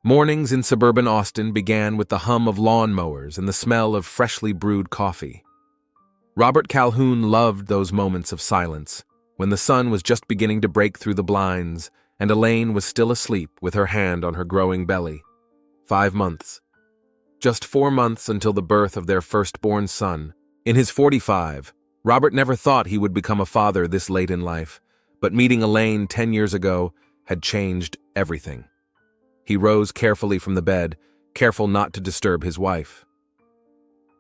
Mornings in suburban Austin began with the hum of lawn mowers and the smell of freshly brewed coffee. Robert Calhoun loved those moments of silence, when the sun was just beginning to break through the blinds and Elaine was still asleep with her hand on her growing belly. 5 months. Just 4 months until the birth of their firstborn son. In his 45, Robert never thought he would become a father this late in life, but meeting Elaine 10 years ago had changed everything. He rose carefully from the bed, careful not to disturb his wife.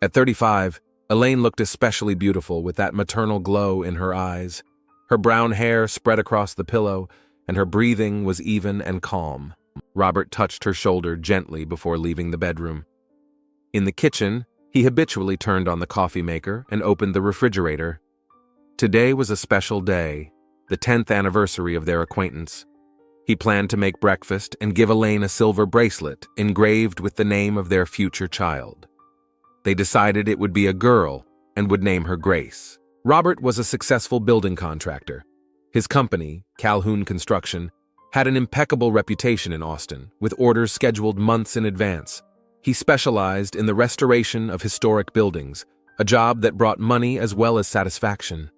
At 35, Elaine looked especially beautiful with that maternal glow in her eyes. Her brown hair spread across the pillow, and her breathing was even and calm. Robert touched her shoulder gently before leaving the bedroom. In the kitchen, he habitually turned on the coffee maker and opened the refrigerator. Today was a special day, the 10th anniversary of their acquaintance. He planned to make breakfast and give Elaine a silver bracelet engraved with the name of their future child. They decided it would be a girl and would name her Grace. Robert was a successful building contractor. His company, Calhoun Construction, had an impeccable reputation in Austin, with orders scheduled months in advance. He specialized in the restoration of historic buildings, a job that brought money as well as satisfaction.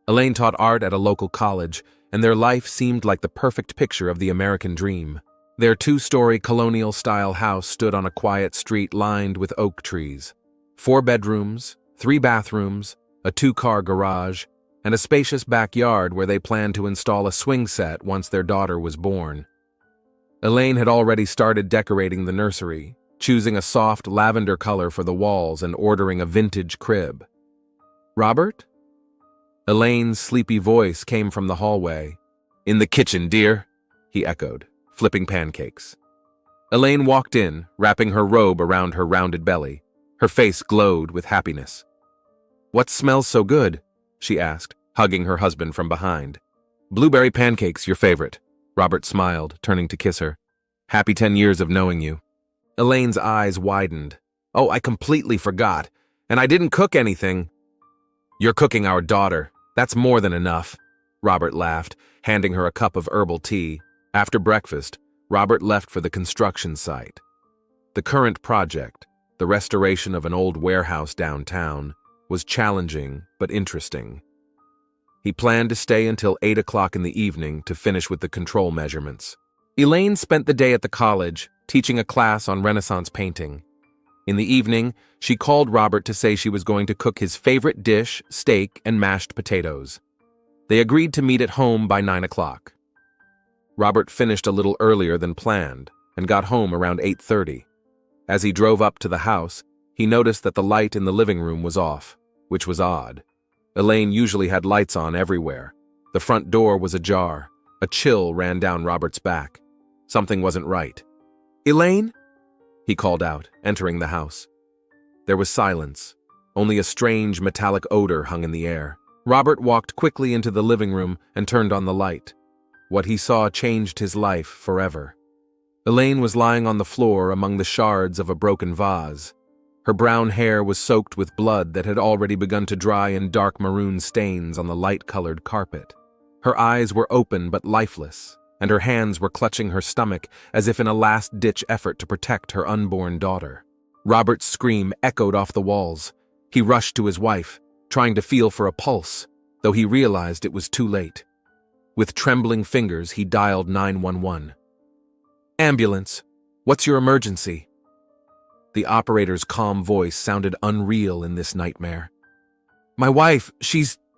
Elaine taught art at a local college, and their life seemed like the perfect picture of the American dream. Their 2-story colonial-style house stood on a quiet street lined with oak trees. 4 bedrooms, 3 bathrooms, a 2-car garage, and a spacious backyard where they planned to install a swing set once their daughter was born. Elaine had already started decorating the nursery, choosing a soft lavender color for the walls and ordering a vintage crib. "Robert?" Elaine's sleepy voice came from the hallway. "In the kitchen, dear," he echoed, flipping pancakes. Elaine walked in, wrapping her robe around her rounded belly. Her face glowed with happiness. "What smells so good?" she asked, hugging her husband from behind. "Blueberry pancakes, your favorite." Robert smiled, turning to kiss her. "Happy 10 years of knowing you." Elaine's eyes widened. "Oh, I completely forgot. And I didn't cook anything." "You're cooking our daughter. That's more than enough," Robert laughed, handing her a cup of herbal tea. After breakfast, Robert left for the construction site. The current project, the restoration of an old warehouse downtown, was challenging but interesting. He planned to stay until 8 o'clock in the evening to finish with the control measurements. Elaine spent the day at the college, teaching a class on Renaissance painting. In the evening, she called Robert to say she was going to cook his favorite dish, steak and mashed potatoes. They agreed to meet at home by 9 o'clock. Robert finished a little earlier than planned and got home around 8:30. As he drove up to the house, he noticed that the light in the living room was off, which was odd. Elaine usually had lights on everywhere. The front door was ajar. A chill ran down Robert's back. Something wasn't right. "Elaine?" he called out, entering the house. There was silence. Only a strange metallic odor hung in the air. Robert walked quickly into the living room and turned on the light. What he saw changed his life forever. Elaine was lying on the floor among the shards of a broken vase. Her brown hair was soaked with blood that had already begun to dry in dark maroon stains on the light-colored carpet. Her eyes were open but lifeless, and her hands were clutching her stomach as if in a last-ditch effort to protect her unborn daughter. Robert's scream echoed off the walls. He rushed to his wife, trying to feel for a pulse, though he realized it was too late. With trembling fingers, he dialed 911. "Ambulance, what's your emergency?" The operator's calm voice sounded unreal in this nightmare. "My wife,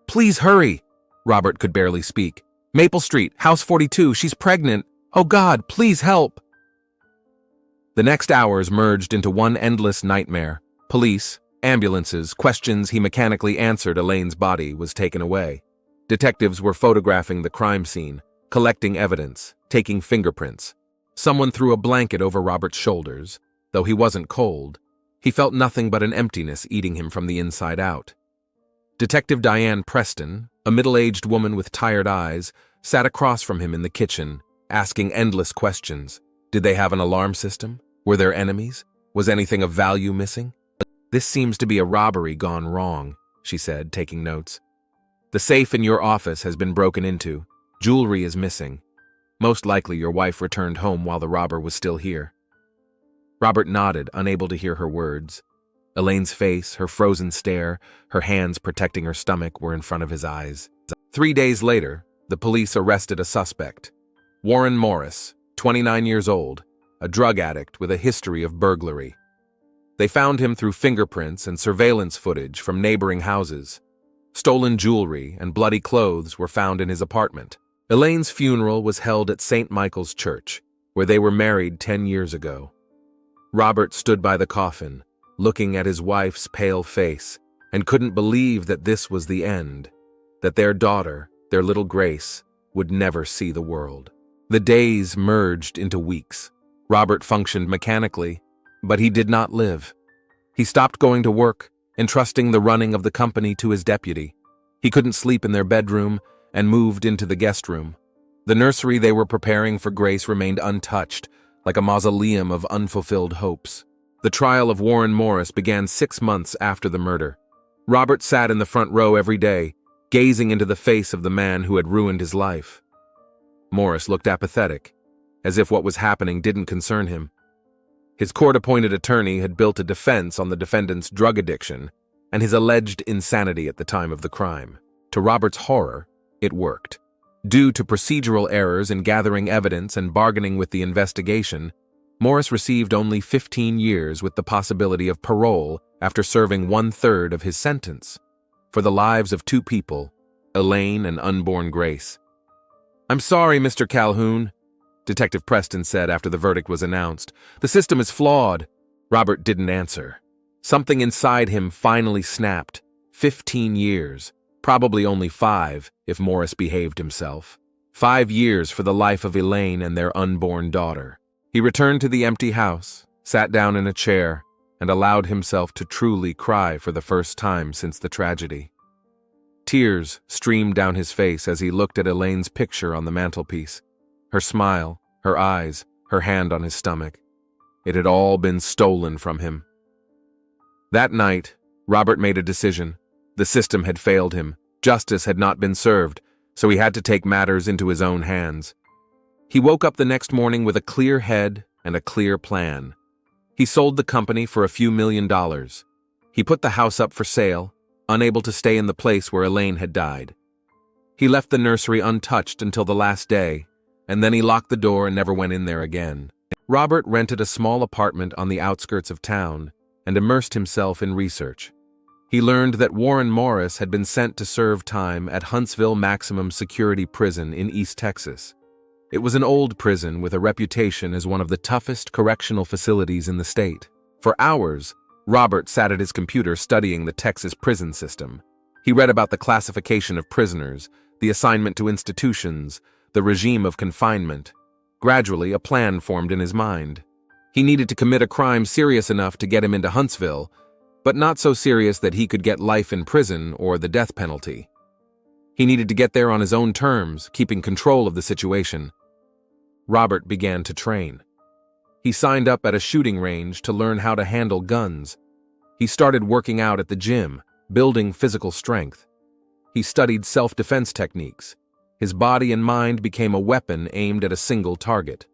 please hurry." Robert could barely speak. "Maple Street, house 42, she's pregnant. Oh God, please help." The next hours merged into one endless nightmare. Police, ambulances, questions he mechanically answered. Elaine's body was taken away. Detectives were photographing the crime scene, collecting evidence, taking fingerprints. Someone threw a blanket over Robert's shoulders. Though he wasn't cold, he felt nothing but an emptiness eating him from the inside out. Detective Diane Preston, a middle-aged woman with tired eyes, sat across from him in the kitchen, asking endless questions. Did they have an alarm system? Were there enemies? Was anything of value missing? "This seems to be a robbery gone wrong," she said, taking notes. "The safe in your office has been broken into. Jewelry is missing. Most likely your wife returned home while the robber was still here." Robert nodded, unable to hear her words. Elaine's face, her frozen stare, her hands protecting her stomach were in front of his eyes. 3 days later, the police arrested a suspect. Warren Morris, 29 years old, a drug addict with a history of burglary. They found him through fingerprints and surveillance footage from neighboring houses. Stolen jewelry and bloody clothes were found in his apartment. Elaine's funeral was held at St. Michael's Church, where they were married 10 years ago. Robert stood by the coffin, looking at his wife's pale face, and couldn't believe that this was the end, that their daughter, their little Grace, would never see the world. The days merged into weeks. Robert functioned mechanically, but he did not live. He stopped going to work, entrusting the running of the company to his deputy. He couldn't sleep in their bedroom and moved into the guest room. The nursery they were preparing for Grace remained untouched, like a mausoleum of unfulfilled hopes. The trial of Warren Morris began 6 months after the murder. Robert sat in the front row every day, gazing into the face of the man who had ruined his life. Morris looked apathetic, as if what was happening didn't concern him. His court-appointed attorney had built a defense on the defendant's drug addiction and his alleged insanity at the time of the crime. To Robert's horror, it worked. Due to procedural errors in gathering evidence and bargaining with the investigation, Morris received only 15 years with the possibility of parole after serving 1/3 of his sentence. For the lives of 2 people, Elaine and unborn Grace. "I'm sorry, Mr. Calhoun," Detective Preston said after the verdict was announced. "The system is flawed." Robert didn't answer. Something inside him finally snapped. 15 years. Probably only 5 if Morris behaved himself. 5 years for the life of Elaine and their unborn daughter. He returned to the empty house, sat down in a chair, and allowed himself to truly cry for the first time since the tragedy. Tears streamed down his face as he looked at Elaine's picture on the mantelpiece. Her smile, her eyes, her hand on his stomach. It had all been stolen from him. That night, Robert made a decision. The system had failed him. Justice had not been served, so he had to take matters into his own hands. He woke up the next morning with a clear head and a clear plan. He sold the company for a few $1,000,000. He put the house up for sale, unable to stay in the place where Elaine had died. He left the nursery untouched until the last day, and then he locked the door and never went in there again. Robert rented a small apartment on the outskirts of town and immersed himself in research. He learned that Warren Morris had been sent to serve time at Huntsville Maximum Security Prison in East Texas. It was an old prison with a reputation as one of the toughest correctional facilities in the state. For hours, Robert sat at his computer studying the Texas prison system. He read about the classification of prisoners, the assignment to institutions, the regime of confinement. Gradually, a plan formed in his mind. He needed to commit a crime serious enough to get him into Huntsville, but not so serious that he could get life in prison or the death penalty. He needed to get there on his own terms, keeping control of the situation. Robert began to train. He signed up at a shooting range to learn how to handle guns. He started working out at the gym, building physical strength. He studied self-defense techniques. His body and mind became a weapon aimed at a single target: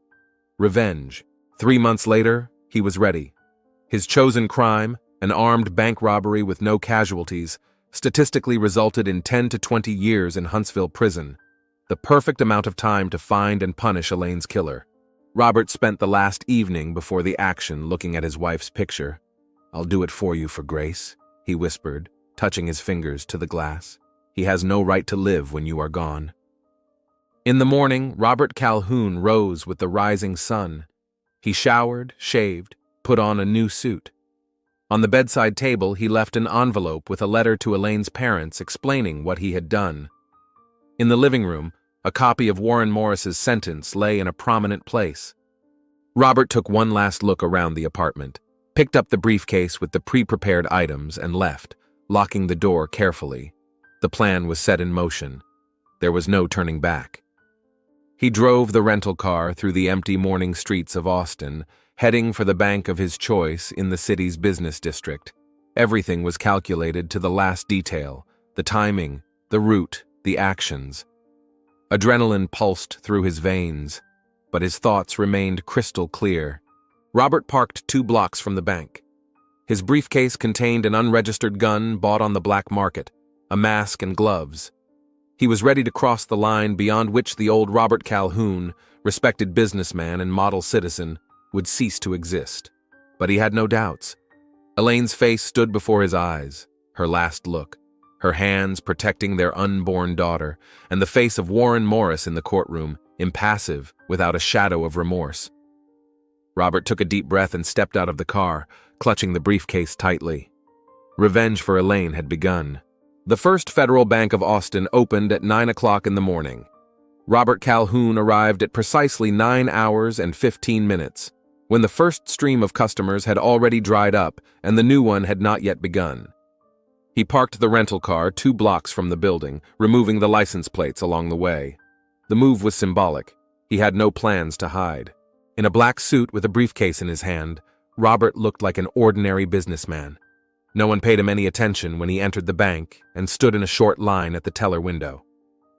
revenge. 3 months later, he was ready. His chosen crime, an armed bank robbery with no casualties, statistically resulted in 10 to 20 years in Huntsville prison, the perfect amount of time to find and punish Elaine's killer. Robert spent the last evening before the action looking at his wife's picture. "I'll do it for you for Grace," he whispered, touching his fingers to the glass. "He has no right to live when you are gone." In the morning, Robert Calhoun rose with the rising sun. He showered, shaved, put on a new suit. On the bedside table, he left an envelope with a letter to Elaine's parents explaining what he had done. In the living room, a copy of Warren Morris's sentence lay in a prominent place. Robert took one last look around the apartment, picked up the briefcase with the pre-prepared items, and left, locking the door carefully. The plan was set in motion. There was no turning back. He drove the rental car through the empty morning streets of Austin, heading for the bank of his choice in the city's business district. Everything was calculated to the last detail: the timing, the route, the actions. Adrenaline pulsed through his veins, but his thoughts remained crystal clear. Robert parked 2 blocks from the bank. His briefcase contained an unregistered gun bought on the black market, a mask and gloves. He was ready to cross the line beyond which the old Robert Calhoun, respected businessman and model citizen, would cease to exist. But he had no doubts. Elaine's face stood before his eyes, her last look, her hands protecting their unborn daughter, and the face of Warren Morris in the courtroom, impassive, without a shadow of remorse. Robert took a deep breath and stepped out of the car, clutching the briefcase tightly. Revenge for Elaine had begun. The First Federal Bank of Austin opened at 9 o'clock in the morning. Robert Calhoun arrived at precisely 9 hours and 15 minutes, when the first stream of customers had already dried up and the new one had not yet begun. He parked the rental car 2 blocks from the building, removing the license plates along the way. The move was symbolic. He had no plans to hide. In a black suit with a briefcase in his hand, Robert looked like an ordinary businessman. No one paid him any attention when he entered the bank and stood in a short line at the teller window.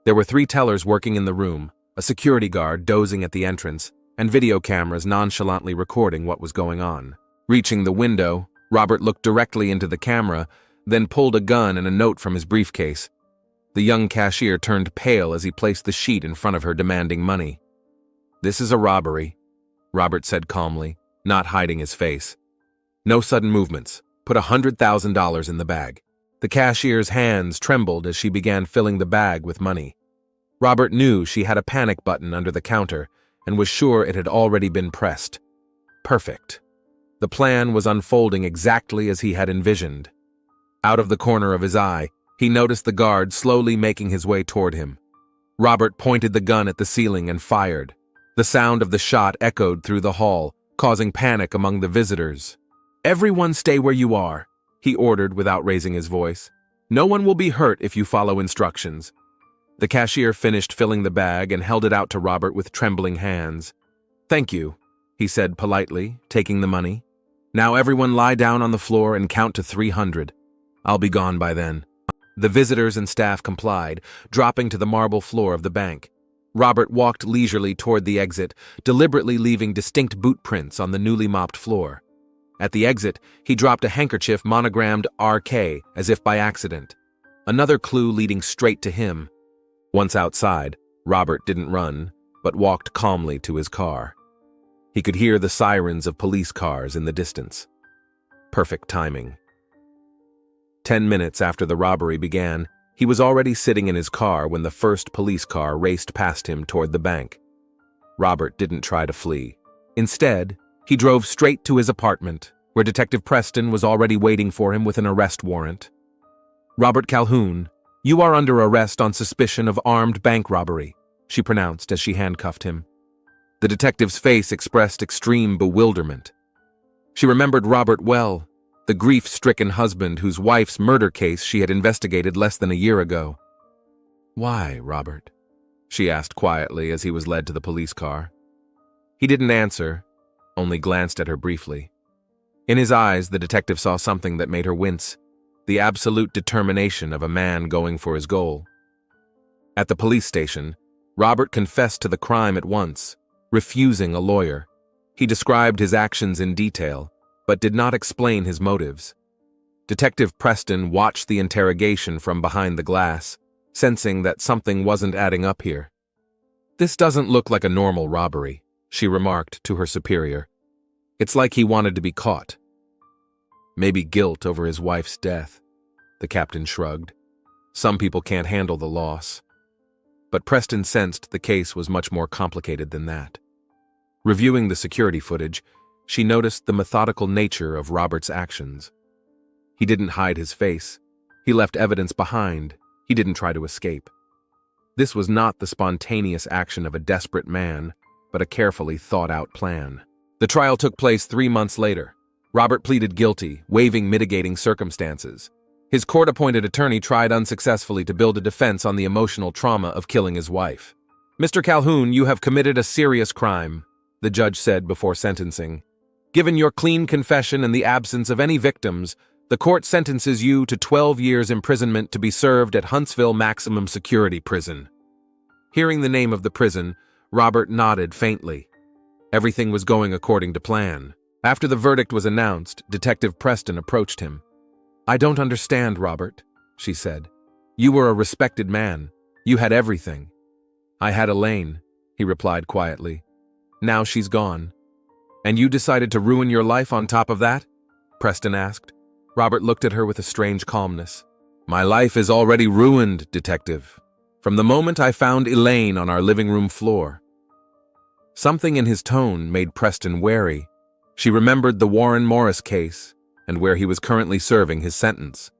There were 3 tellers working in the room, a security guard dozing at the entrance, and video cameras nonchalantly recording what was going on. Reaching the window, Robert looked directly into the camera, then pulled a gun and a note from his briefcase. The young cashier turned pale as he placed the sheet in front of her, demanding money. "This is a robbery," Robert said calmly, not hiding his face. "No sudden movements. Put $100,000 in the bag." The cashier's hands trembled as she began filling the bag with money. Robert knew she had a panic button under the counter and was sure it had already been pressed. Perfect. The plan was unfolding exactly as he had envisioned. Out of the corner of his eye, he noticed the guard slowly making his way toward him. Robert pointed the gun at the ceiling and fired. The sound of the shot echoed through the hall, causing panic among the visitors. "Everyone stay where you are," he ordered without raising his voice. "No one will be hurt if you follow instructions." The cashier finished filling the bag and held it out to Robert with trembling hands. "Thank you," he said politely, taking the money. "Now everyone lie down on the floor and count to 300. I'll be gone by then." The visitors and staff complied, dropping to the marble floor of the bank. Robert walked leisurely toward the exit, deliberately leaving distinct boot prints on the newly mopped floor. At the exit, he dropped a handkerchief monogrammed RK as if by accident. Another clue leading straight to him. Once outside, Robert didn't run, but walked calmly to his car. He could hear the sirens of police cars in the distance. Perfect timing. 10 minutes after the robbery began, he was already sitting in his car when the first police car raced past him toward the bank. Robert didn't try to flee. Instead, he drove straight to his apartment, where Detective Preston was already waiting for him with an arrest warrant. "Robert Calhoun, you are under arrest on suspicion of armed bank robbery," she pronounced as she handcuffed him. The detective's face expressed extreme bewilderment. She remembered Robert well, the grief-stricken husband whose wife's murder case she had investigated less than a year ago. "Why, Robert?" she asked quietly as he was led to the police car. He didn't answer, only glanced at her briefly. In his eyes, the detective saw something that made her wince, the absolute determination of a man going for his goal. At the police station, Robert confessed to the crime at once, refusing a lawyer. He described his actions in detail, but did not explain his motives. Detective Preston watched the interrogation from behind the glass, sensing that something wasn't adding up here. "This doesn't look like a normal robbery," she remarked to her superior. "It's like he wanted to be caught." "Maybe guilt over his wife's death," the captain shrugged. "Some people can't handle the loss." But Preston sensed the case was much more complicated than that. Reviewing the security footage, she noticed the methodical nature of Robert's actions. He didn't hide his face. He left evidence behind. He didn't try to escape. This was not the spontaneous action of a desperate man, but a carefully thought-out plan. The trial took place 3 months later. Robert pleaded guilty, waiving mitigating circumstances. His court-appointed attorney tried unsuccessfully to build a defense on the emotional trauma of killing his wife. "Mr. Calhoun, you have committed a serious crime," the judge said before sentencing. "Given your clean confession and the absence of any victims, the court sentences you to 12 years imprisonment to be served at Huntsville Maximum Security Prison." Hearing the name of the prison, Robert nodded faintly. Everything was going according to plan. After the verdict was announced, Detective Preston approached him. "I don't understand, Robert," she said. "You were a respected man. You had everything." "I had Elaine," he replied quietly. "Now she's gone." "And you decided to ruin your life on top of that?" Preston asked. Robert looked at her with a strange calmness. "My life is already ruined, Detective. From the moment I found Elaine on our living room floor." Something in his tone made Preston wary. She remembered the Warren Morris case and where he was currently serving his sentence.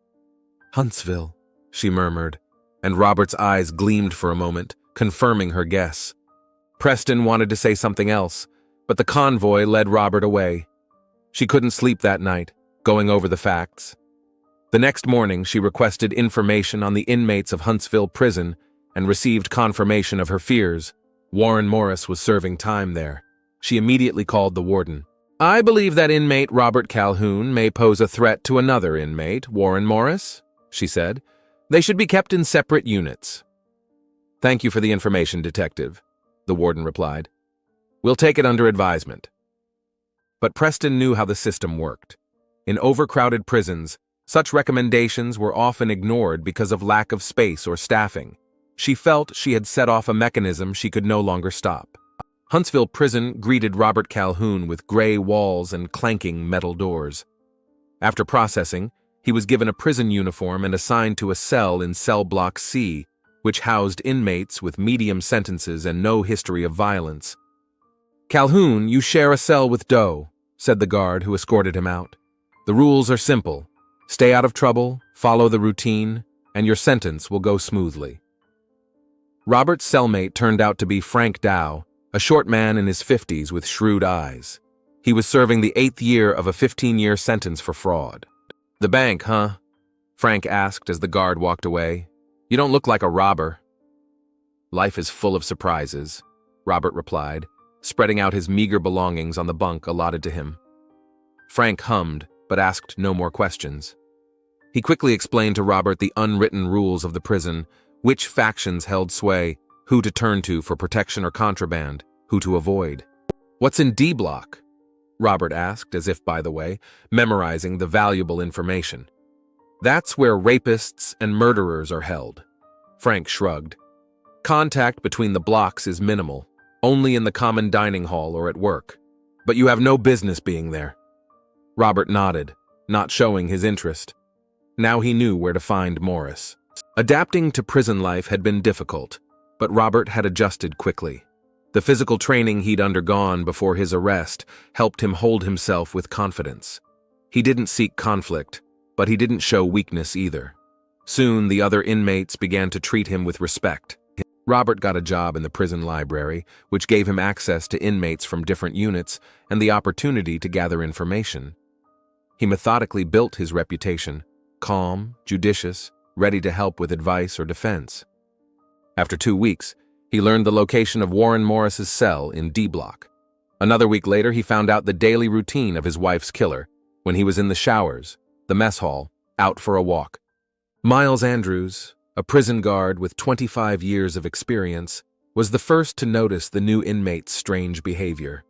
"Huntsville," she murmured, and Robert's eyes gleamed for a moment, confirming her guess. Preston wanted to say something else, but the convoy led Robert away. She couldn't sleep that night, going over the facts. The next morning, she requested information on the inmates of Huntsville Prison and received confirmation of her fears. Warren Morris was serving time there. She immediately called the warden. "I believe that inmate Robert Calhoun may pose a threat to another inmate, Warren Morris," she said. "They should be kept in separate units." "Thank you for the information, Detective," the warden replied. "We'll take it under advisement." But Preston knew how the system worked. In overcrowded prisons, such recommendations were often ignored because of lack of space or staffing. She felt she had set off a mechanism she could no longer stop. Huntsville Prison greeted Robert Calhoun with gray walls and clanking metal doors. After processing, he was given a prison uniform and assigned to a cell in Cell Block C, which housed inmates with medium sentences and no history of violence. "Calhoun, you share a cell with Doe," said the guard who escorted him out. "The rules are simple. Stay out of trouble, follow the routine, and your sentence will go smoothly." Robert's cellmate turned out to be Frank Dow, a short man in his 50s with shrewd eyes. He was serving the 8th year of a 15-year sentence for fraud. "The bank, huh?" Frank asked as the guard walked away. "You don't look like a robber." "Life is full of surprises," Robert replied, spreading out his meager belongings on the bunk allotted to him. Frank hummed, but asked no more questions. He quickly explained to Robert the unwritten rules of the prison, which factions held sway, who to turn to for protection or contraband, who to avoid. "What's in D Block?" Robert asked, as if by the way, memorizing the valuable information. "That's where rapists and murderers are held." Frank shrugged. "Contact between the blocks is minimal, only in the common dining hall or at work. But you have no business being there." Robert nodded, not showing his interest. Now he knew where to find Morris. Adapting to prison life had been difficult, but Robert had adjusted quickly. The physical training he'd undergone before his arrest helped him hold himself with confidence. He didn't seek conflict, but he didn't show weakness either. Soon the other inmates began to treat him with respect. Robert got a job in the prison library, which gave him access to inmates from different units and the opportunity to gather information. He methodically built his reputation, calm, judicious, ready to help with advice or defense. After 2 weeks, he learned the location of Warren Morris's cell in D Block. Another week later, he found out the daily routine of his wife's killer when he was in the showers, the mess hall, out for a walk. Miles Andrews, a prison guard with 25 years of experience, was the first to notice the new inmate's strange behavior.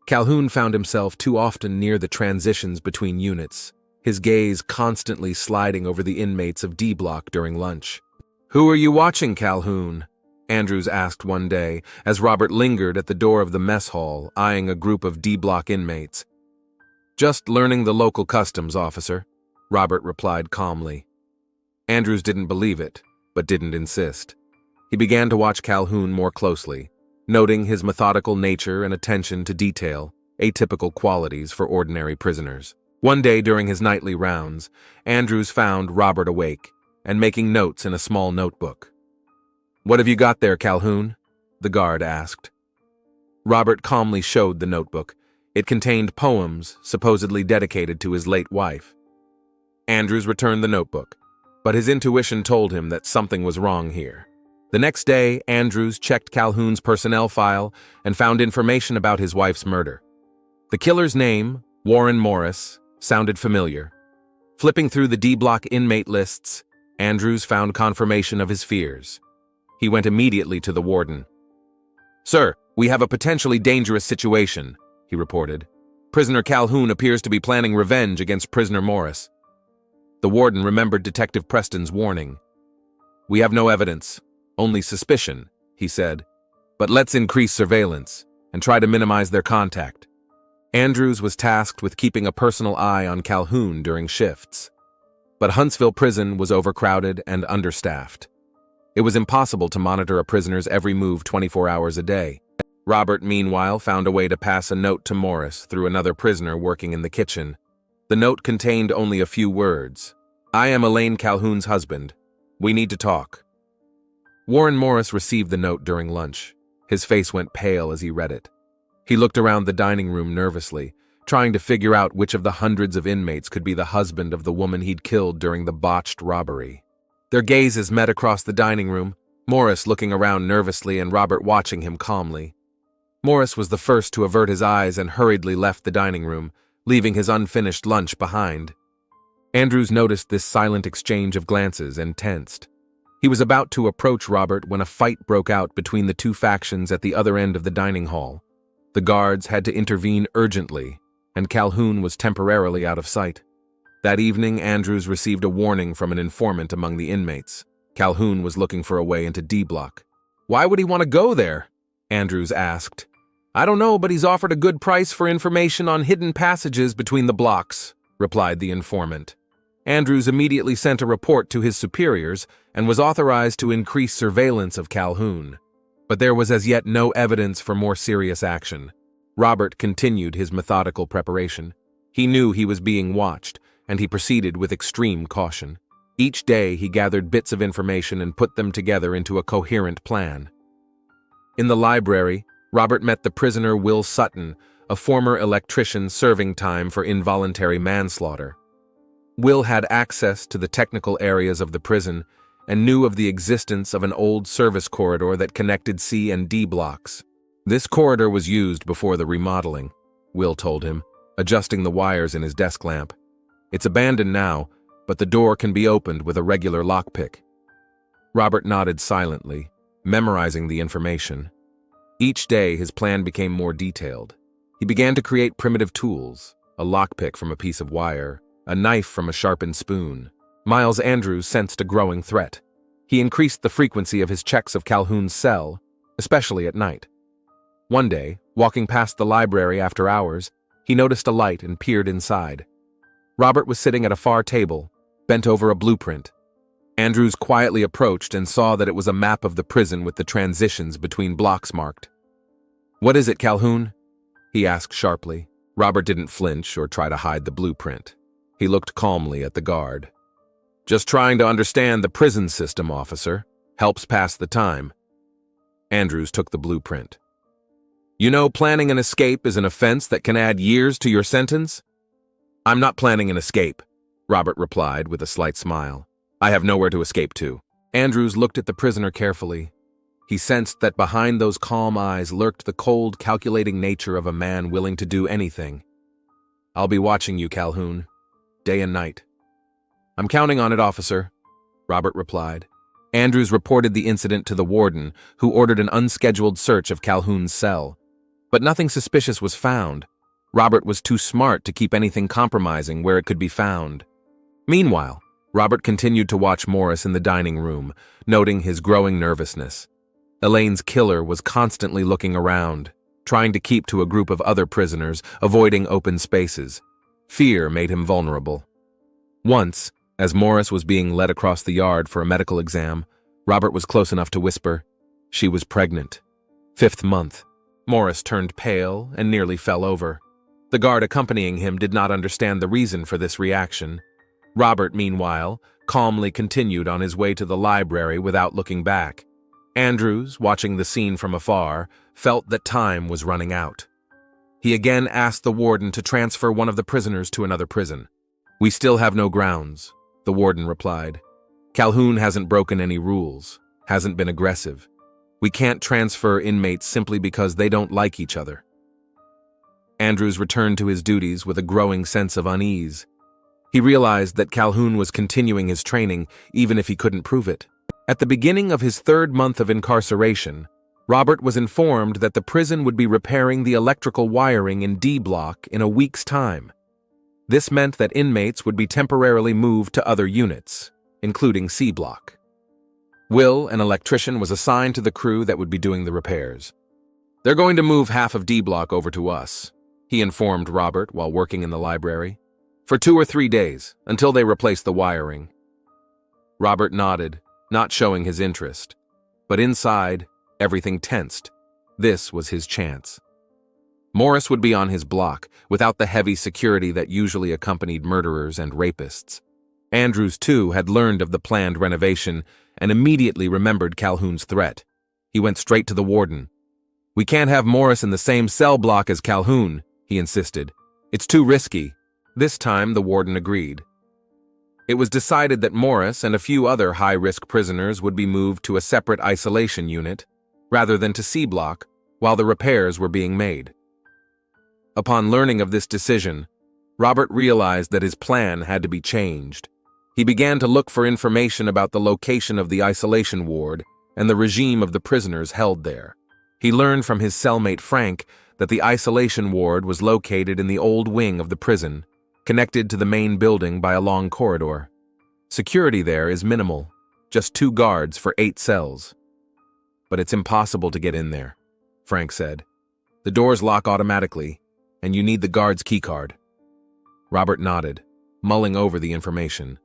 Calhoun found himself too often near the transitions between units, his gaze constantly sliding over the inmates of D Block during lunch. "Who are you watching, Calhoun?" Andrews asked one day, as Robert lingered at the door of the mess hall, eyeing a group of D Block inmates. "Just learning the local customs, officer," Robert replied calmly. Andrews didn't believe it, but didn't insist. He began to watch Calhoun more closely, noting his methodical nature and attention to detail, atypical qualities for ordinary prisoners. One day during his nightly rounds, Andrews found Robert awake and making notes in a small notebook. "What have you got there, Calhoun?" the guard asked. Robert calmly showed the notebook. It contained poems supposedly dedicated to his late wife. Andrews returned the notebook, but his intuition told him that something was wrong here. The next day, Andrews checked Calhoun's personnel file and found information about his wife's murder. The killer's name, Warren Morris, sounded familiar. Flipping through the D Block inmate lists, Andrews found confirmation of his fears. He went immediately to the warden. "Sir, we have a potentially dangerous situation," he reported. Prisoner Calhoun appears to be planning revenge against prisoner Morris. The warden remembered Detective Preston's warning. We have no evidence, only suspicion, he said. But let's increase surveillance and try to minimize their contact. Andrews was tasked with keeping a personal eye on Calhoun during shifts. But Huntsville prison was overcrowded and understaffed. It was impossible to monitor a prisoner's every move 24 hours a day. Robert, meanwhile, found a way to pass a note to Morris through another prisoner working in the kitchen. The note contained only a few words. I am Elaine Calhoun's husband. We need to talk. Warren Morris received the note during lunch. His face went pale as he read it. He looked around the dining room nervously, trying to figure out which of the hundreds of inmates could be the husband of the woman he'd killed during the botched robbery. Their gazes met across the dining room, Morris looking around nervously and Robert watching him calmly. Morris was the first to avert his eyes and hurriedly left the dining room, leaving his unfinished lunch behind. Andrews noticed this silent exchange of glances and tensed. He was about to approach Robert when a fight broke out between the two factions at the other end of the dining hall. The guards had to intervene urgently, and Calhoun was temporarily out of sight. That evening, Andrews received a warning from an informant among the inmates. Calhoun was looking for a way into D Block. Why would he want to go there? Andrews asked. I don't know, but he's offered a good price for information on hidden passages between the blocks, replied the informant. Andrews immediately sent a report to his superiors and was authorized to increase surveillance of Calhoun. But there was as yet no evidence for more serious action. Robert continued his methodical preparation. He knew he was being watched, and he proceeded with extreme caution. Each day he gathered bits of information and put them together into a coherent plan. In the library, Robert met the prisoner Will Sutton, a former electrician serving time for involuntary manslaughter. Will had access to the technical areas of the prison and knew of the existence of an old service corridor that connected C and D blocks. This corridor was used before the remodeling, Will told him, adjusting the wires in his desk lamp. It's abandoned now, but the door can be opened with a regular lockpick. Robert nodded silently, memorizing the information. Each day his plan became more detailed. He began to create primitive tools, a lockpick from a piece of wire, a knife from a sharpened spoon. Miles Andrews sensed a growing threat. He increased the frequency of his checks of Calhoun's cell, especially at night. One day, walking past the library after hours, he noticed a light and peered inside. Robert was sitting at a far table, bent over a blueprint. Andrews quietly approached and saw that it was a map of the prison with the transitions between blocks marked. What is it, Calhoun? He asked sharply. Robert didn't flinch or try to hide the blueprint. He looked calmly at the guard. Just trying to understand the prison system, officer. Helps pass the time. Andrews took the blueprint. You know, planning an escape is an offense that can add years to your sentence? I'm not planning an escape, Robert replied with a slight smile. I have nowhere to escape to. Andrews looked at the prisoner carefully. He sensed that behind those calm eyes lurked the cold, calculating nature of a man willing to do anything. I'll be watching you, Calhoun, day and night. I'm counting on it, officer, Robert replied. Andrews reported the incident to the warden, who ordered an unscheduled search of Calhoun's cell. But nothing suspicious was found. Robert was too smart to keep anything compromising where it could be found. Meanwhile, Robert continued to watch Morris in the dining room, noting his growing nervousness. Elaine's killer was constantly looking around, trying to keep to a group of other prisoners, avoiding open spaces. Fear made him vulnerable. Once, as Morris was being led across the yard for a medical exam, Robert was close enough to whisper, she was pregnant. 5th month. Morris turned pale and nearly fell over. The guard accompanying him did not understand the reason for this reaction. Robert, meanwhile, calmly continued on his way to the library without looking back. Andrews, watching the scene from afar, felt that time was running out. He again asked the warden to transfer one of the prisoners to another prison. We still have no grounds, the warden replied. Calhoun hasn't broken any rules, hasn't been aggressive. We can't transfer inmates simply because they don't like each other. Andrews returned to his duties with a growing sense of unease. He realized that Calhoun was continuing his training even if he couldn't prove it. At the beginning of his 3rd month of incarceration, Robert was informed that the prison would be repairing the electrical wiring in D block in a week's time. This meant that inmates would be temporarily moved to other units, including C block. Will, an electrician, was assigned to the crew that would be doing the repairs. "They're going to move half of D block over to us," he informed Robert while working in the library, "for 2 or 3 days, until they replace the wiring." Robert nodded, not showing his interest. But inside, everything tensed. This was his chance. Morris would be on his block, without the heavy security that usually accompanied murderers and rapists. Andrews, too, had learned of the planned renovation and immediately remembered Calhoun's threat. He went straight to the warden. "We can't have Morris in the same cell block as Calhoun," he insisted. "It's too risky." This time, the warden agreed. It was decided that Morris and a few other high-risk prisoners would be moved to a separate isolation unit, rather than to C block, while the repairs were being made. Upon learning of this decision, Robert realized that his plan had to be changed. He began to look for information about the location of the isolation ward and the regime of the prisoners held there. He learned from his cellmate Frank that the isolation ward was located in the old wing of the prison, connected to the main building by a long corridor. Security there is minimal, just 2 guards for 8 cells. "But it's impossible to get in there," Frank said. "The doors lock automatically, and you need the guard's keycard." Robert nodded, mulling over the information.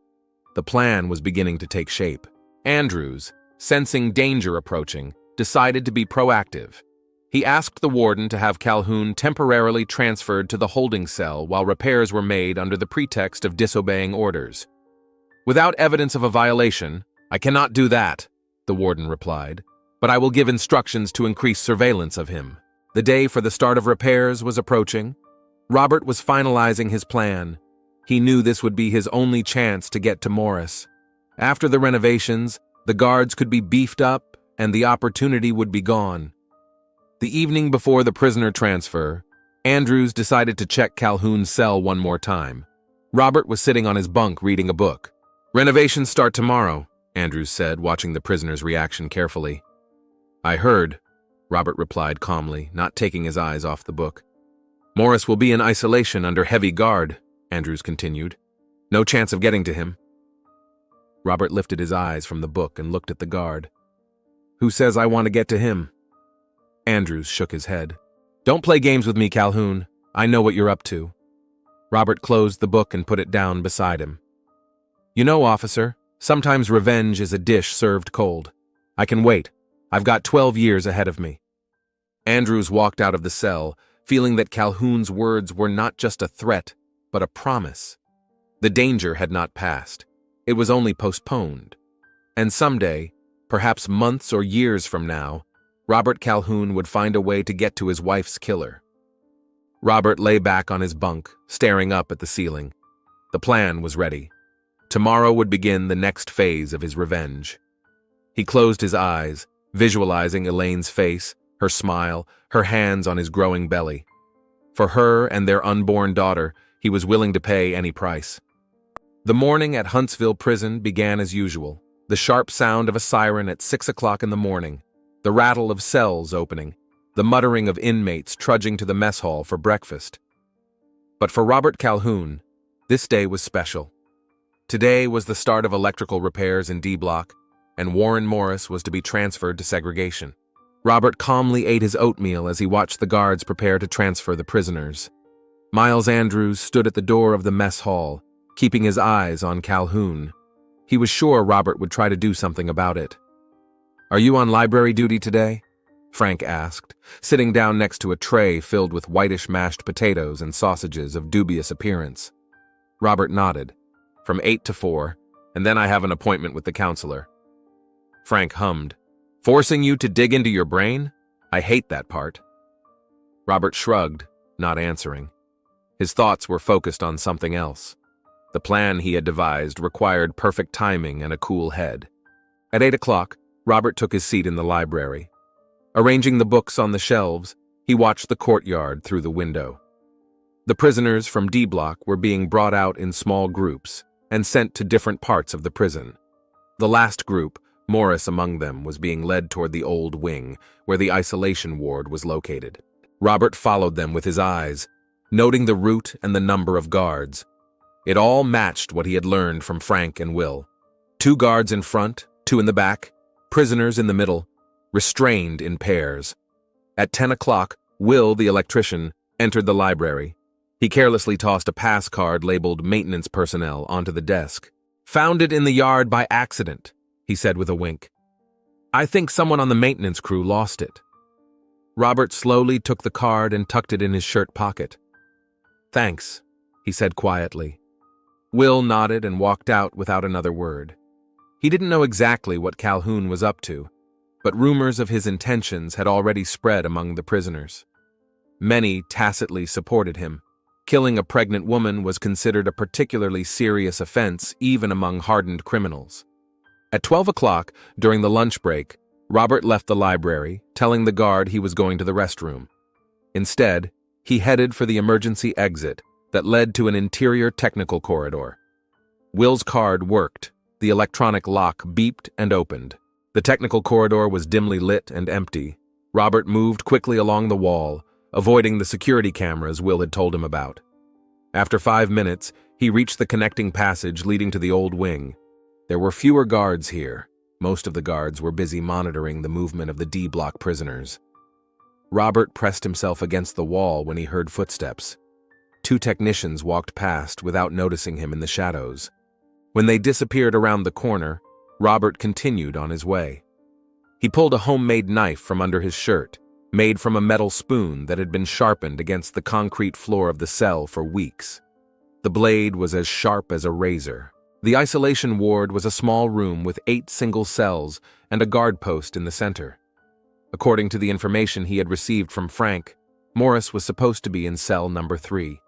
The plan was beginning to take shape. Andrews, sensing danger approaching, decided to be proactive. He asked the warden to have Calhoun temporarily transferred to the holding cell while repairs were made under the pretext of disobeying orders. "Without evidence of a violation, I cannot do that," the warden replied, "but I will give instructions to increase surveillance of him." The day for the start of repairs was approaching. Robert was finalizing his plan. He knew this would be his only chance to get to Morris. After the renovations, the guards could be beefed up and the opportunity would be gone. The evening before the prisoner transfer, Andrews decided to check Calhoun's cell one more time. Robert was sitting on his bunk reading a book. "Renovations start tomorrow," Andrews said, watching the prisoner's reaction carefully. "I heard," Robert replied calmly, not taking his eyes off the book. "Morris will be in isolation under heavy guard," Andrews continued. "No chance of getting to him." Robert lifted his eyes from the book and looked at the guard. "Who says I want to get to him?" Andrews shook his head. "Don't play games with me, Calhoun. I know what you're up to." Robert closed the book and put it down beside him. "You know, officer, sometimes revenge is a dish served cold. I can wait. I've got 12 years ahead of me." Andrews walked out of the cell, feeling that Calhoun's words were not just a threat, but a promise. The danger had not passed. It was only postponed. And someday, perhaps months or years from now, Robert Calhoun would find a way to get to his wife's killer. Robert lay back on his bunk, staring up at the ceiling. The plan was ready. Tomorrow would begin the next phase of his revenge. He closed his eyes, visualizing Elaine's face, her smile, her hands on his growing belly. For her and their unborn daughter, he was willing to pay any price. The morning at Huntsville prison began as usual. The sharp sound of a siren at 6 o'clock in the morning, the rattle of cells opening, the muttering of inmates trudging to the mess hall for breakfast. But for Robert Calhoun, this day was special. Today was the start of electrical repairs in D Block, and Warren Morris was to be transferred to segregation. Robert calmly ate his oatmeal as he watched the guards prepare to transfer the prisoners. Miles Andrews stood at the door of the mess hall, keeping his eyes on Calhoun. He was sure Robert would try to do something about it. "Are you on library duty today?" Frank asked, sitting down next to a tray filled with whitish mashed potatoes and sausages of dubious appearance. Robert nodded. "From 8 to 4, and then I have an appointment with the counselor." Frank hummed. "Forcing you to dig into your brain? I hate that part." Robert shrugged, not answering. His thoughts were focused on something else. The plan he had devised required perfect timing and a cool head. At 8 o'clock, Robert took his seat in the library. Arranging the books on the shelves, he watched the courtyard through the window. The prisoners from D Block were being brought out in small groups and sent to different parts of the prison. The last group, Morris, among them, was being led toward the old wing, where the isolation ward was located. Robert followed them with his eyes, noting the route and the number of guards. It all matched what he had learned from Frank and Will. 2 guards in front, 2 in the back, prisoners in the middle, restrained in pairs. At 10 o'clock, Will, the electrician, entered the library. He carelessly tossed a pass card labeled Maintenance Personnel onto the desk. "Found it in the yard by accident," he said with a wink. "I think someone on the maintenance crew lost it." Robert slowly took the card and tucked it in his shirt pocket. "Thanks," he said quietly. Will nodded and walked out without another word. He didn't know exactly what Calhoun was up to, but rumors of his intentions had already spread among the prisoners. Many tacitly supported him. Killing a pregnant woman was considered a particularly serious offense even among hardened criminals. At 12 o'clock, during the lunch break, Robert left the library, telling the guard he was going to the restroom. Instead, he headed for the emergency exit that led to an interior technical corridor. Will's card worked. The electronic lock beeped and opened. The technical corridor was dimly lit and empty. Robert moved quickly along the wall, avoiding the security cameras Will had told him about. After 5 minutes, he reached the connecting passage leading to the old wing. There were fewer guards here. Most of the guards were busy monitoring the movement of the D-block prisoners. Robert pressed himself against the wall when he heard footsteps. 2 technicians walked past without noticing him in the shadows. When they disappeared around the corner, Robert continued on his way. He pulled a homemade knife from under his shirt, made from a metal spoon that had been sharpened against the concrete floor of the cell for weeks. The blade was as sharp as a razor. The isolation ward was a small room with 8 single cells and a guard post in the center. According to the information he had received from Frank, Morris was supposed to be in cell number 3.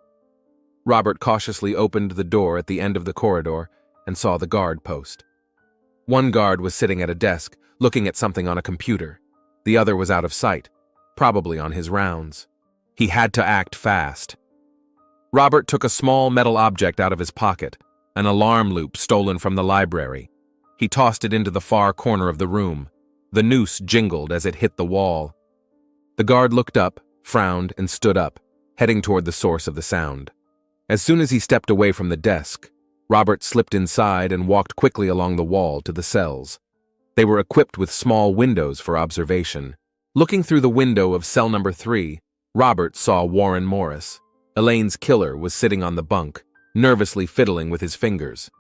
Robert cautiously opened the door at the end of the corridor and saw the guard post. One guard was sitting at a desk, looking at something on a computer. The other was out of sight, probably on his rounds. He had to act fast. Robert took a small metal object out of his pocket, an alarm loop stolen from the library. He tossed it into the far corner of the room. The noose jingled as it hit the wall. The guard looked up, frowned, and stood up, heading toward the source of the sound. As soon as he stepped away from the desk, Robert slipped inside and walked quickly along the wall to the cells. They were equipped with small windows for observation. Looking through the window of cell number 3, Robert saw Warren Morris. Elaine's killer was sitting on the bunk, nervously fiddling with his fingers.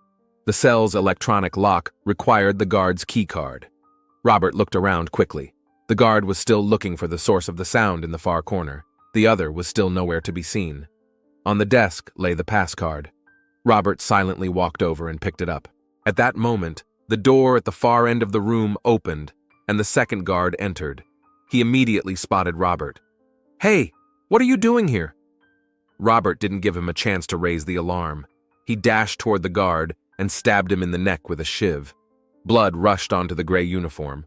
The cell's electronic lock required the guard's keycard. Robert looked around quickly. The guard was still looking for the source of the sound in the far corner. The other was still nowhere to be seen. On the desk lay the pass card. Robert silently walked over and picked it up. At that moment, the door at the far end of the room opened, and the second guard entered. He immediately spotted Robert. "Hey, what are you doing here?" Robert didn't give him a chance to raise the alarm. He dashed toward the guard and stabbed him in the neck with a shiv. Blood rushed onto the gray uniform.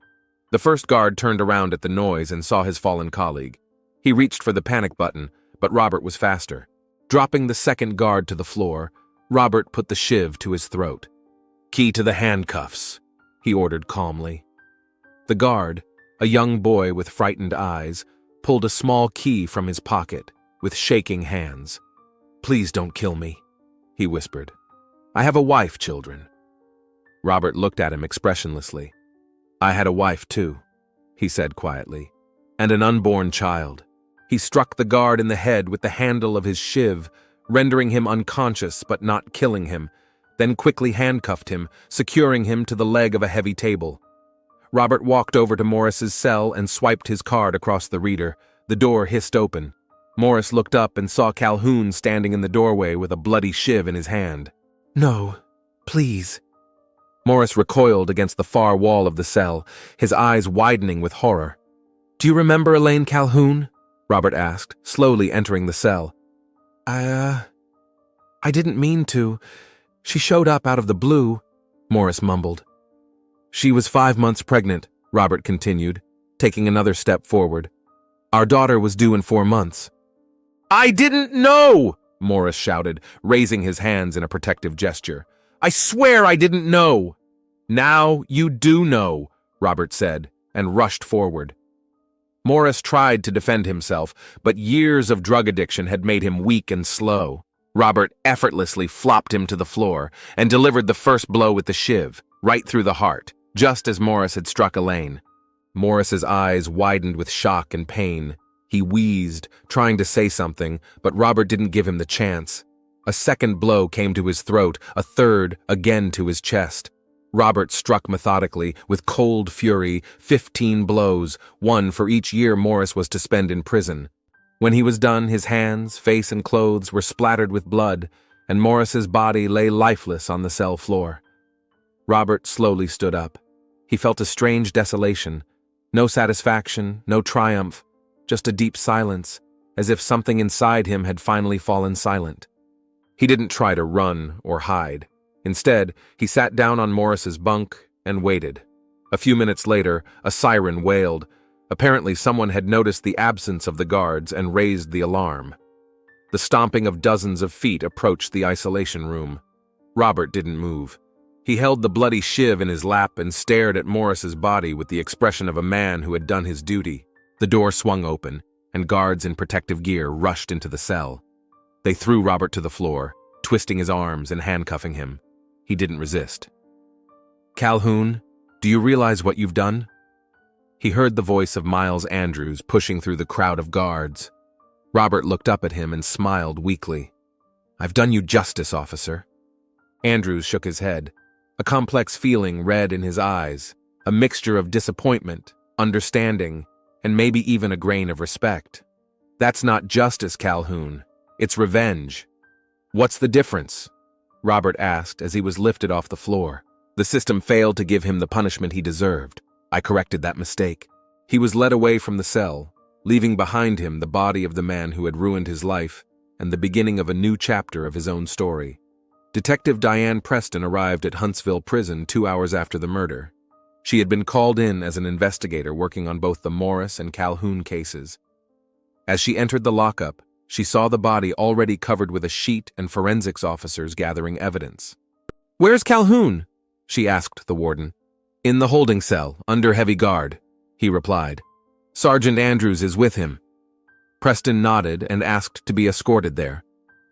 The first guard turned around at the noise and saw his fallen colleague. He reached for the panic button, but Robert was faster. Dropping the second guard to the floor, Robert put the shiv to his throat. "Key to the handcuffs," he ordered calmly. The guard, a young boy with frightened eyes, pulled a small key from his pocket with shaking hands. "Please don't kill me," he whispered. "I have a wife, children." Robert looked at him expressionlessly. "I had a wife too," he said quietly, "and an unborn child." He struck the guard in the head with the handle of his shiv, rendering him unconscious but not killing him, then quickly handcuffed him, securing him to the leg of a heavy table. Robert walked over to Morris's cell and swiped his card across the reader. The door hissed open. Morris looked up and saw Calhoun standing in the doorway with a bloody shiv in his hand. "No, please." Morris recoiled against the far wall of the cell, his eyes widening with horror. "Do you remember Elaine Calhoun?" Robert asked, slowly entering the cell. I didn't mean to. She showed up out of the blue," Morris mumbled. "She was 5 months pregnant," Robert continued, taking another step forward. "Our daughter was due in 4 months." "I didn't know!" Morris shouted, raising his hands in a protective gesture. "I swear I didn't know!" Now you do know, Robert said, and rushed forward. Morris tried to defend himself, but years of drug addiction had made him weak and slow. Robert effortlessly flopped him to the floor and delivered the first blow with the shiv, right through the heart, just as Morris had struck Elaine. Morris's eyes widened with shock and pain. He wheezed, trying to say something, but Robert didn't give him the chance. A second blow came to his throat, a third again to his chest. Robert struck methodically, with cold fury, 15 blows, one for each year Morris was to spend in prison. When he was done, his hands, face, and clothes were splattered with blood, and Morris's body lay lifeless on the cell floor. Robert slowly stood up. He felt a strange desolation. No satisfaction, no triumph, just a deep silence, as if something inside him had finally fallen silent. He didn't try to run or hide. Instead, he sat down on Morris's bunk and waited. A few minutes later, a siren wailed. Apparently, someone had noticed the absence of the guards and raised the alarm. The stomping of dozens of feet approached the isolation room. Robert didn't move. He held the bloody shiv in his lap and stared at Morris's body with the expression of a man who had done his duty. The door swung open, and guards in protective gear rushed into the cell. They threw Robert to the floor, twisting his arms and handcuffing him. He didn't resist. "Calhoun, do you realize what you've done?" He heard the voice of Miles Andrews pushing through the crowd of guards. Robert looked up at him and smiled weakly. "I've done you justice, officer." Andrews shook his head. A complex feeling read in his eyes, a mixture of disappointment, understanding, and maybe even a grain of respect. "That's not justice, Calhoun. It's revenge." "What's the difference?" Robert asked as he was lifted off the floor. "The system failed to give him the punishment he deserved. I corrected that mistake." He was led away from the cell, leaving behind him the body of the man who had ruined his life and the beginning of a new chapter of his own story. Detective Diane Preston arrived at Huntsville Prison 2 hours after the murder. She had been called in as an investigator working on both the Morris and Calhoun cases. As she entered the lockup, she saw the body already covered with a sheet and forensics officers gathering evidence. "Where's Calhoun?" she asked the warden. "In the holding cell, under heavy guard," he replied. "Sergeant Andrews is with him." Preston nodded and asked to be escorted there.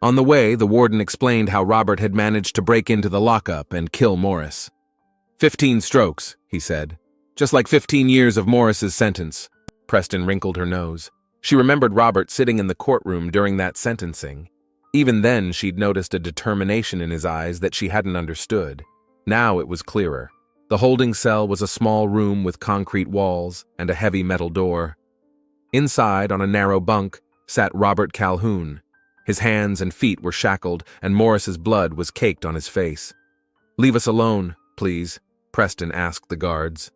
On the way, the warden explained how Robert had managed to break into the lockup and kill Morris. 15 strokes, he said. "Just like 15 years of Morris's sentence." Preston wrinkled her nose. She remembered Robert sitting in the courtroom during that sentencing. Even then, she'd noticed a determination in his eyes that she hadn't understood. Now it was clearer. The holding cell was a small room with concrete walls and a heavy metal door. Inside, on a narrow bunk, sat Robert Calhoun. His hands and feet were shackled, and Morris's blood was caked on his face. "Leave us alone, please," Preston asked the guards.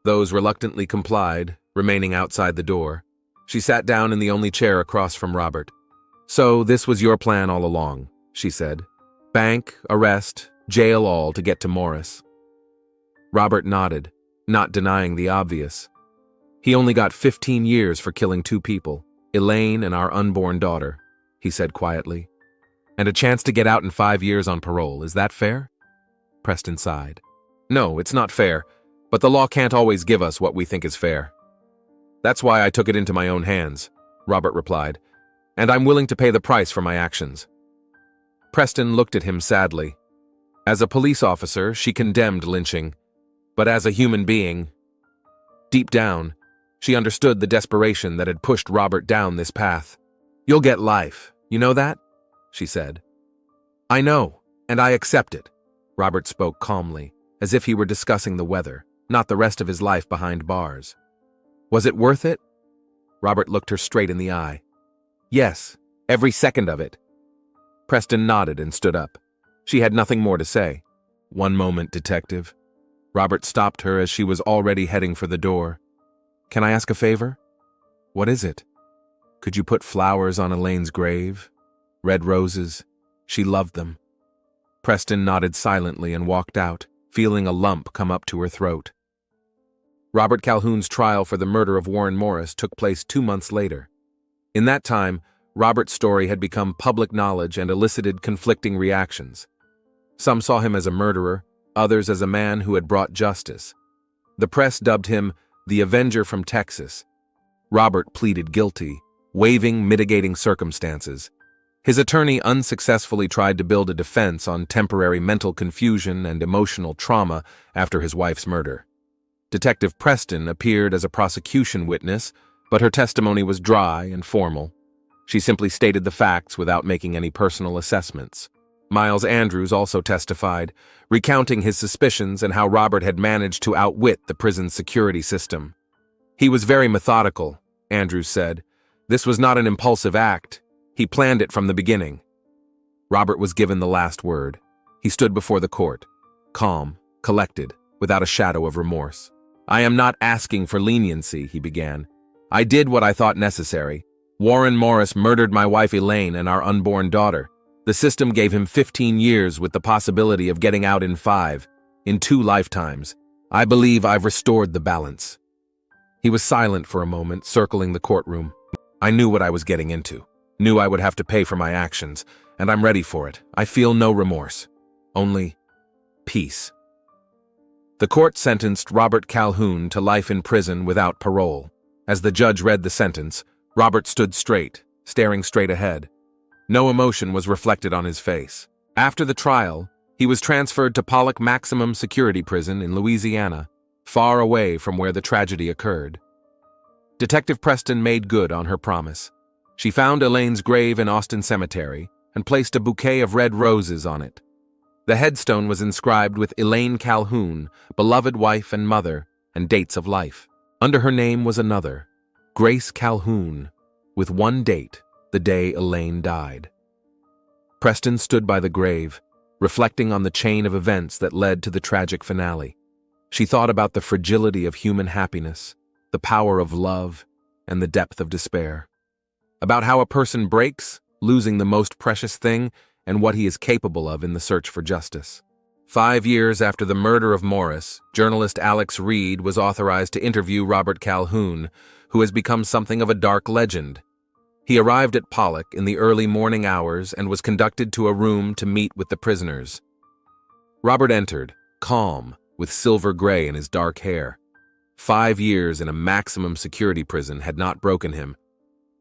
Those reluctantly complied, remaining outside the door. She sat down in the only chair across from Robert. "So this was your plan all along," she said. "Bank, arrest, jail all to get to Morris." Robert nodded, not denying the obvious. "He only got 15 years for killing 2 people, Elaine and our unborn daughter," he said quietly. "And a chance to get out in 5 years on parole, is that fair?" Preston sighed. "No, it's not fair, but the law can't always give us what we think is fair." "That's why I took it into my own hands," Robert replied, "and I'm willing to pay the price for my actions." Preston looked at him sadly. As a police officer, she condemned lynching, but as a human being, deep down, she understood the desperation that had pushed Robert down this path. "You'll get life, you know that?" she said. "I know, and I accept it," Robert spoke calmly, as if he were discussing the weather, not the rest of his life behind bars. "Was it worth it?" Robert looked her straight in the eye. "Yes, every second of it." Preston nodded and stood up. She had nothing more to say. "One moment, detective." Robert stopped her as she was already heading for the door. "Can I ask a favor?" "What is it?" "Could you put flowers on Elaine's grave? Red roses. She loved them." Preston nodded silently and walked out, feeling a lump come up to her throat. Robert Calhoun's trial for the murder of Warren Morris took place 2 months later. In that time, Robert's story had become public knowledge and elicited conflicting reactions. Some saw him as a murderer, others as a man who had brought justice. The press dubbed him the Avenger from Texas. Robert pleaded guilty, waiving mitigating circumstances. His attorney unsuccessfully tried to build a defense on temporary mental confusion and emotional trauma after his wife's murder. Detective Preston appeared as a prosecution witness, but her testimony was dry and formal. She simply stated the facts without making any personal assessments. Miles Andrews also testified, recounting his suspicions and how Robert had managed to outwit the prison's security system. He was very methodical, Andrews said. This was not an impulsive act. He planned it from the beginning. Robert was given the last word. He stood before the court, calm, collected, without a shadow of remorse. "I am not asking for leniency," he began. "I did what I thought necessary. Warren Morris murdered my wife Elaine and our unborn daughter. The system gave him 15 years with the possibility of getting out in 5, in 2 lifetimes. I believe I've restored the balance." He was silent for a moment, circling the courtroom. "I knew what I was getting into. Knew I would have to pay for my actions, and I'm ready for it. I feel no remorse. Only peace." The court sentenced Robert Calhoun to life in prison without parole. As the judge read the sentence, Robert stood straight, staring straight ahead. No emotion was reflected on his face. After the trial, he was transferred to Pollock Maximum Security Prison in Louisiana, far away from where the tragedy occurred. Detective Preston made good on her promise. She found Elaine's grave in Austin Cemetery and placed a bouquet of red roses on it. The headstone was inscribed with Elaine Calhoun, beloved wife and mother, and dates of life. Under her name was another, Grace Calhoun, with one date, the day Elaine died. Preston stood by the grave, reflecting on the chain of events that led to the tragic finale. She thought about the fragility of human happiness, the power of love, and the depth of despair. About how a person breaks, losing the most precious thing, and what he is capable of in the search for justice. 5 years after the murder of Morris, journalist Alex Reed was authorized to interview Robert Calhoun, who has become something of a dark legend. He arrived at Pollock in the early morning hours and was conducted to a room to meet with the prisoners. Robert entered, calm, with silver gray in his dark hair. 5 years in a maximum security prison had not broken him.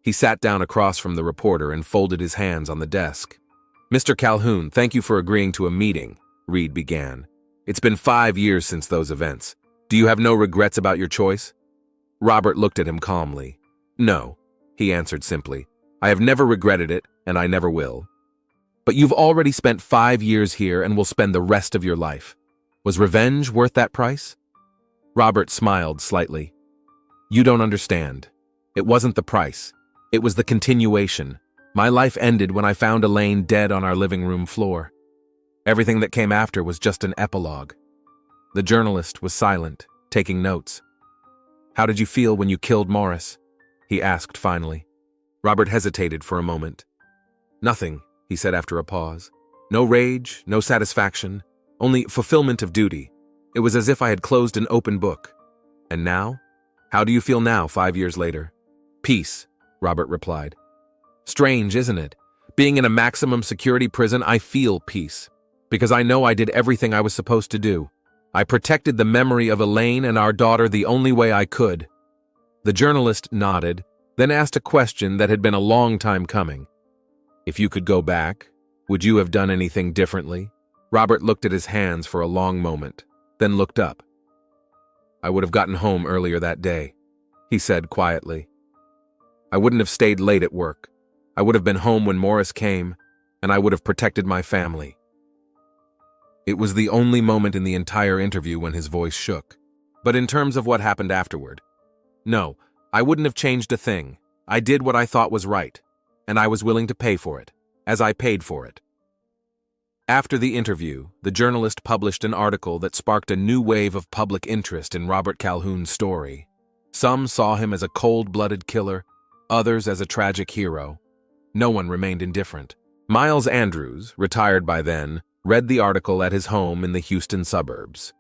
He sat down across from the reporter and folded his hands on the desk. "Mr. Calhoun, thank you for agreeing to a meeting," Reed began. "It's been 5 years since those events. Do you have no regrets about your choice?" Robert looked at him calmly. "No," he answered simply. "I have never regretted it, and I never will." "But you've already spent 5 years here and will spend the rest of your life. Was revenge worth that price?" Robert smiled slightly. "You don't understand. It wasn't the price. It was the continuation. My life ended when I found Elaine dead on our living room floor. Everything that came after was just an epilogue." The journalist was silent, taking notes. "How did you feel when you killed Morris?" he asked finally. Robert hesitated for a moment. "Nothing," he said after a pause. "No rage, no satisfaction, only fulfillment of duty. It was as if I had closed an open book." "And now? How do you feel now, 5 years later?" "Peace," Robert replied. "Strange, isn't it? Being in a maximum security prison, I feel peace, because I know I did everything I was supposed to do. I protected the memory of Elaine and our daughter the only way I could." The journalist nodded, then asked a question that had been a long time coming. "If you could go back, would you have done anything differently?" Robert looked at his hands for a long moment, then looked up. "I would have gotten home earlier that day," he said quietly. "I wouldn't have stayed late at work. I would have been home when Morris came, and I would have protected my family." It was the only moment in the entire interview when his voice shook. But in terms of what happened afterward, no, I wouldn't have changed a thing. I did what I thought was right, and I was willing to pay for it, as I paid for it. After the interview, the journalist published an article that sparked a new wave of public interest in Robert Calhoun's story. Some saw him as a cold-blooded killer, others as a tragic hero. No one remained indifferent. Miles Andrews, retired by then, read the article at his home in the Houston suburbs.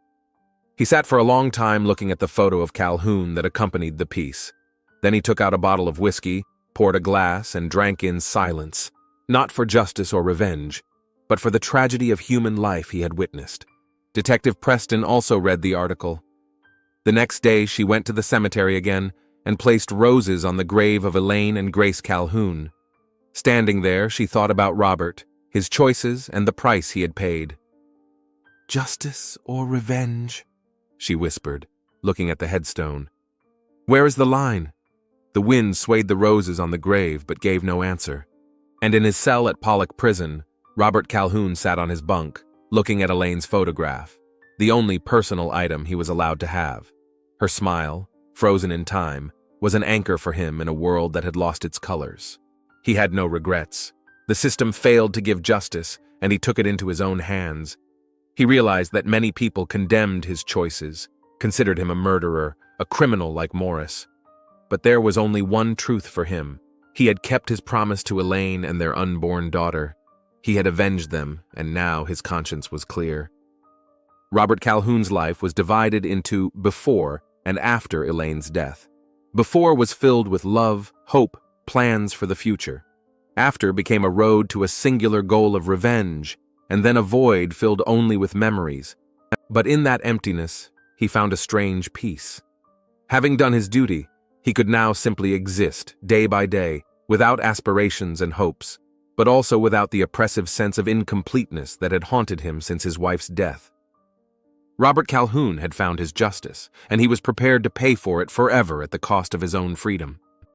He sat for a long time looking at the photo of Calhoun that accompanied the piece. Then he took out a bottle of whiskey, poured a glass, and drank in silence, not for justice or revenge, but for the tragedy of human life he had witnessed. Detective Preston also read the article. The next day, she went to the cemetery again and placed roses on the grave of Elaine and Grace Calhoun. Standing there, she thought about Robert, his choices, and the price he had paid. "Justice or revenge?" she whispered, looking at the headstone. "Where is the line?" The wind swayed the roses on the grave but gave no answer. And in his cell at Pollock Prison, Robert Calhoun sat on his bunk, looking at Elaine's photograph, the only personal item he was allowed to have. Her smile, frozen in time, was an anchor for him in a world that had lost its colors. He had no regrets. The system failed to give justice, and he took it into his own hands. He realized that many people condemned his choices, considered him a murderer, a criminal like Morris. But there was only one truth for him. He had kept his promise to Elaine and their unborn daughter. He had avenged them, and now his conscience was clear. Robert Calhoun's life was divided into before and after Elaine's death. Before was filled with love, hope, plans for the future. After became a road to a singular goal of revenge, and then a void filled only with memories. But in that emptiness, he found a strange peace. Having done his duty, he could now simply exist, day by day, without aspirations and hopes, but also without the oppressive sense of incompleteness that had haunted him since his wife's death. Robert Calhoun had found his justice, and he was prepared to pay for it forever at the cost of his own freedom.